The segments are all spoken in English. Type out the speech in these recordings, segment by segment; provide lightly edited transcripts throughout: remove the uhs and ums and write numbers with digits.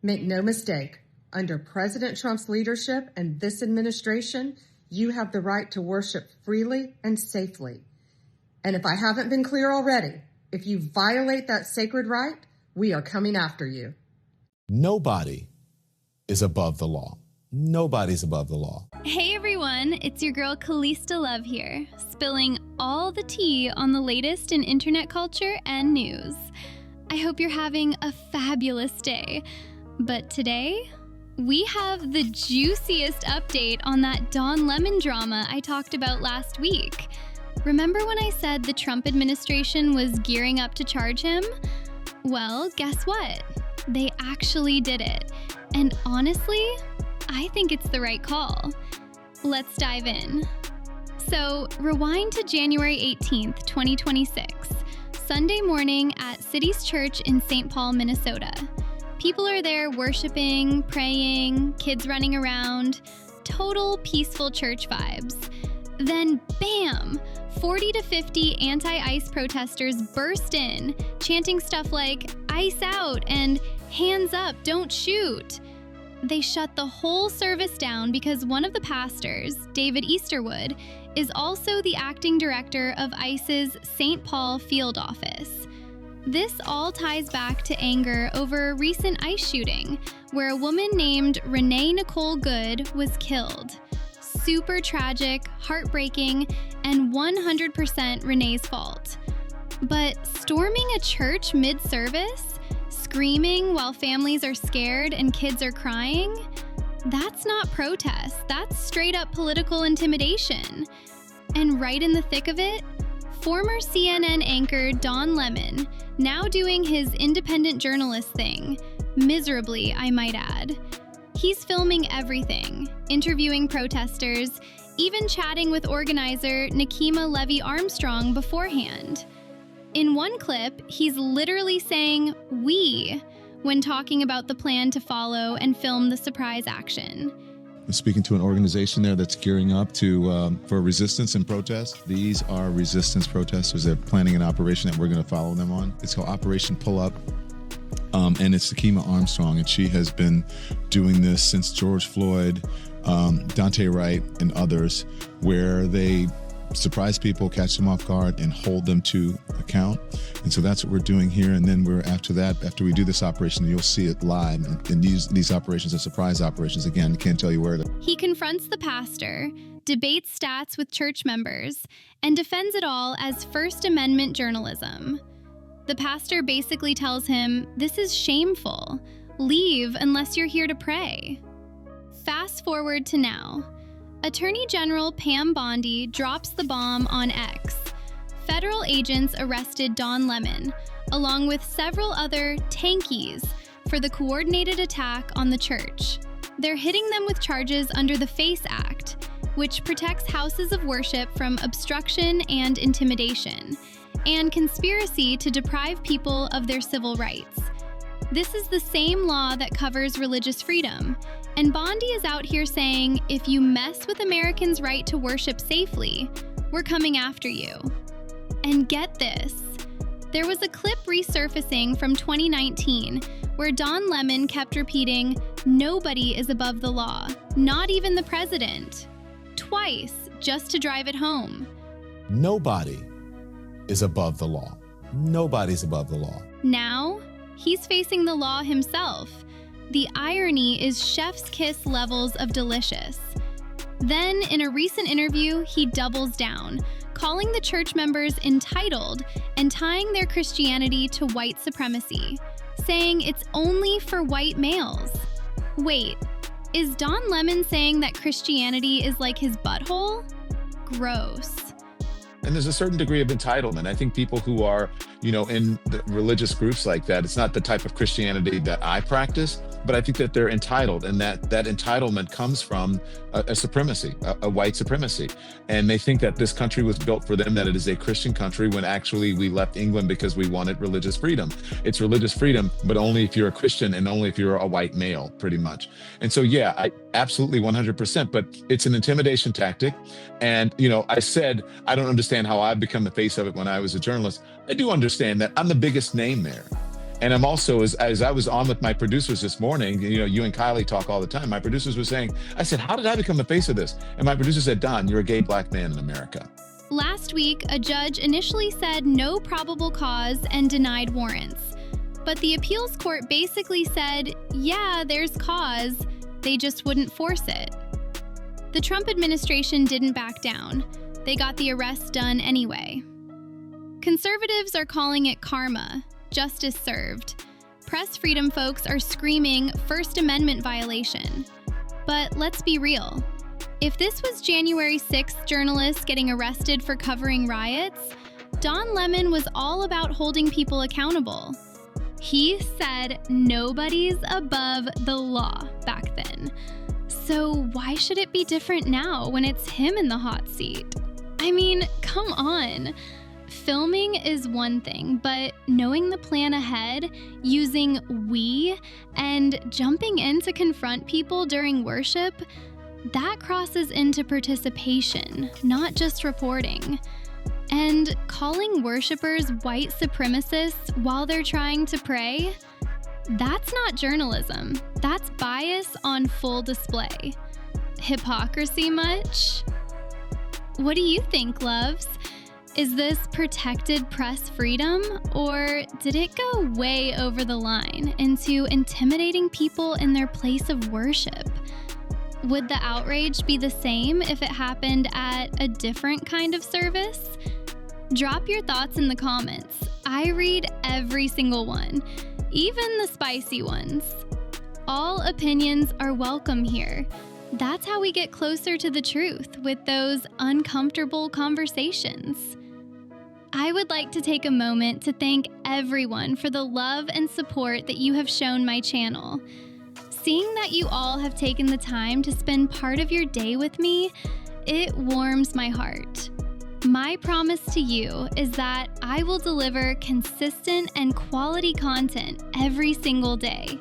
Make no mistake, under President Trump's leadership and this administration, you have the right to worship freely and safely. And if I haven't been clear already, if you violate that sacred right, we are coming after you. Nobody is above the law. Nobody's above the law. Hey everyone, it's your girl Calista Love here, spilling all the tea on the latest in internet culture and news. I hope you're having a fabulous day. But today, we have the juiciest update on that Don Lemon drama I talked about last week. Remember when I said the Trump administration was gearing up to charge him? Well, guess what? They actually did it. And honestly, I think it's the right call. Let's dive in. So, rewind to January 18th, 2026, Sunday morning at City's Church in St. Paul, Minnesota. People are there worshiping, praying, kids running around, total peaceful church vibes. Then, bam! 40 to 50 anti-ICE protesters burst in, chanting stuff like, "ICE out" and "hands up, don't shoot." They shut the whole service down because one of the pastors, David Easterwood, is also the acting director of ICE's St. Paul field office. This all ties back to anger over a recent ICE shooting, where a woman named Renee Nicole Good was killed. Super tragic, heartbreaking, and 100% Renee's fault. But storming a church mid-service, screaming while families are scared and kids are crying, that's not protest, that's straight up political intimidation. And right in the thick of it, former CNN anchor Don Lemon, now doing his independent journalist thing, miserably I might add. He's filming everything, interviewing protesters, even chatting with organizer Nikema Levy-Armstrong beforehand. In one clip, he's literally saying "we" when talking about the plan to follow and film the surprise action. I'm speaking to an organization there that's gearing up for resistance and protest. These are resistance protesters. They're planning an operation that we're going to follow them on. It's called Operation Pull Up. And it's Nikema Armstrong, and she has been doing this since George Floyd, Dante Wright, and others, where they surprise people, catch them off guard, and hold them to account. And so that's what we're doing here. And then after we do this operation, you'll see it live. And these operations are surprise operations. Again, can't tell you where to. He confronts the pastor, debates stats with church members, and defends it all as First Amendment journalism. The pastor basically tells him, "This is shameful. Leave unless you're here to pray." Fast forward to now. Attorney General Pam Bondi drops the bomb on X. Federal agents arrested Don Lemon, along with several other tankies, for the coordinated attack on the church. They're hitting them with charges under the FACE Act, which protects houses of worship from obstruction and intimidation, and conspiracy to deprive people of their civil rights. This is the same law that covers religious freedom, and Bondi is out here saying, if you mess with Americans' right to worship safely, we're coming after you. And get this, there was a clip resurfacing from 2019 where Don Lemon kept repeating, "Nobody is above the law, not even the president," twice, just to drive it home. Nobody is above the law. Nobody's above the law. Now, he's facing the law himself. The irony is chef's kiss levels of delicious. Then, in a recent interview, he doubles down, calling the church members entitled and tying their Christianity to white supremacy, saying it's only for white males. Wait, is Don Lemon saying that Christianity is like his butthole? Gross. And there's a certain degree of entitlement. I think people who are, in the religious groups like that, it's not the type of Christianity that I practice, but I think that they're entitled, and that entitlement comes from a supremacy, a white supremacy. And they think that this country was built for them, that it is a Christian country, when actually we left England because we wanted religious freedom. It's religious freedom, but only if you're a Christian and only if you're a white male, pretty much. And so, yeah, I absolutely 100%, but it's an intimidation tactic. And, I said, I don't understand how I've become the face of it when I was a journalist. I do understand that I'm the biggest name there. And I'm also, as I was on with my producers this morning, you and Kylie talk all the time. My producers were saying, I said, how did I become the face of this? And my producer said, Don, you're a gay Black man in America. Last week, a judge initially said no probable cause and denied warrants. But the appeals court basically said, yeah, there's cause, they just wouldn't force it. The Trump administration didn't back down. They got the arrest done anyway. Conservatives are calling it karma, justice served. Press freedom folks are screaming First Amendment violation. But let's be real. If this was January 6th journalists getting arrested for covering riots, Don Lemon was all about holding people accountable. He said nobody's above the law back then. So why should it be different now when it's him in the hot seat? I mean, come on. Filming is one thing, but knowing the plan ahead, using we, and jumping in to confront people during worship, that crosses into participation, not just reporting. And calling worshipers white supremacists while they're trying to pray, that's not journalism. That's bias on full display. Hypocrisy much? What do you think, loves? Is this protected press freedom, or did it go way over the line into intimidating people in their place of worship? Would the outrage be the same if it happened at a different kind of service? Drop your thoughts in the comments. I read every single one, even the spicy ones. All opinions are welcome here. That's how we get closer to the truth with those uncomfortable conversations. I would like to take a moment to thank everyone for the love and support that you have shown my channel. Seeing that you all have taken the time to spend part of your day with me, it warms my heart. My promise to you is that I will deliver consistent and quality content every single day.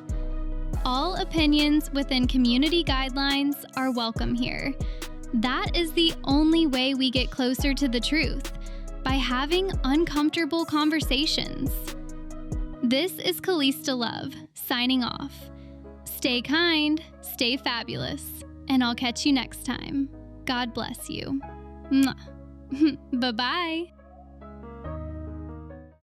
All opinions within community guidelines are welcome here. That is the only way we get closer to the truth, by having uncomfortable conversations. This is Calista Love, signing off. Stay kind, stay fabulous, and I'll catch you next time. God bless you. Bye-bye.